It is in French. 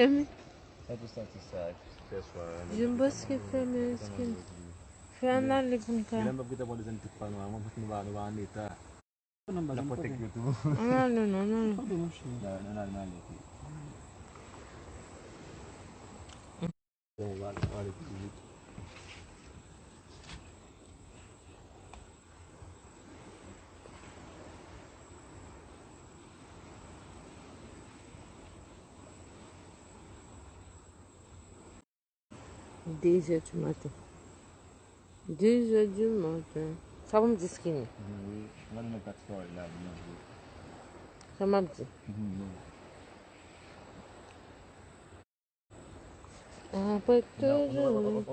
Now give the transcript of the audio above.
fermé. É do Santo Site, pessoal. Je me bosse qui est fermé. Fais un aller pour nous. Bila mbab kita boleh sentuh panu amat nuba nuba anita. Dapat tek itu. Non, non, non, non. Nah, nah, nah, nah. Oh, vale, vale. Dix heures du matin. 10 heures du matin. Ça va me dire ce qu'il y a. Agora não está história lá, não. Ça m'a dit. Après toujours.